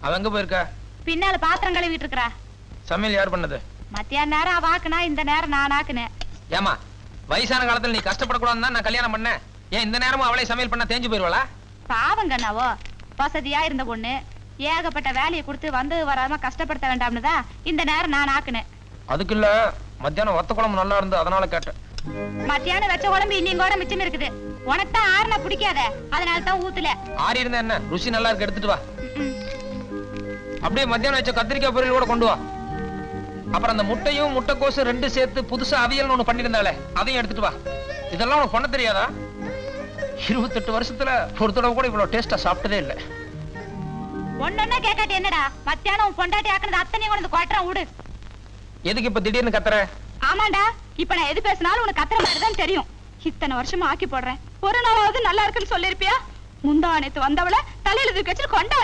அவ எங்க போயிருக்கா? பின்னால பாத்திரம் கழுவிட்டு இருக்கறா. சமையல் யார் பண்ணது? மத்தியான நேரம் அவ ஆக்குனா, இந்த நேரம் நான் ஆக்குனேன். ஏமா வயசான காலத்துல நீ கஷ்டப்படக்கூடாதுன்னு தான் நான் கல்யாணம் பண்ணேன். ஏன் இந்த நேரமும் அவளே சமையல் பண்ண தேஞ்சு போயிருவாளா? பாவம் கண்ணாவோ, வசதியா இருந்த பொண்ணு ஏகப்பட்ட வேலையை கொடுத்து வந்து வராம கஷ்டப்படுத்த வேண்டாம்னு தான் இந்த நேரம் நான் ஆக்குனேன். அதுக்கு இல்ல, மத்தியானம் வத்த குழம்பு நல்லா இருந்து அதனால கேட்டேன். மத்தியானம் வச்ச குழம்பு இன்னும் கூட மிச்சம் இருக்குது. உனக்கு தான் ஆறுனா பிடிக்காத, அதனால தான் ஊத்துல. ஆறி இருந்தா என்ன, ருசி நல்லா இருக்கு, எடுத்துட்டு வா. அப்படியே மத்தியானம் வச்ச கத்திரிக்காய் பொரியல் கூட கொண்டு வா. அப்புறம் அந்த முட்டையும் முட்டைக்கோசு ரெண்டு சேர்த்து புதுசா அவியல்னு ஒண்ணு பண்ணிருந்தாலே அதையும் எடுத்துட்டு வா. இதெல்லாம் உனக்கு பண்ண தெரியாதா? 28 வருஷத்துல ஒரு தடவை கூட இவ்வளவு டேஸ்டா சாப்பிட்டதே இல்ல. ஒன்னொன்னா கேட்காட்டி என்னடா, மத்தியானம் பொண்டாட்டி ஆக்குனது அத்தனையும் கொண்டு கொட்டுறான் விடு. எதுக்கு இப்ப திடீர்னு கத்துற? ஆமாண்டா, இப்ப நான் எது பேசினாலும் உனக்கு கத்துற மாதிரி தான் தெரியும். இத்தனை வருஷமா ஆக்கி போடுறேன், ஒரு நாளாவது நல்லா இருக்குன்னு சொல்லிருப்பியா? முந்தா நேத்து வந்தவள தலையில தூக்கி வச்சு கொண்டாடு.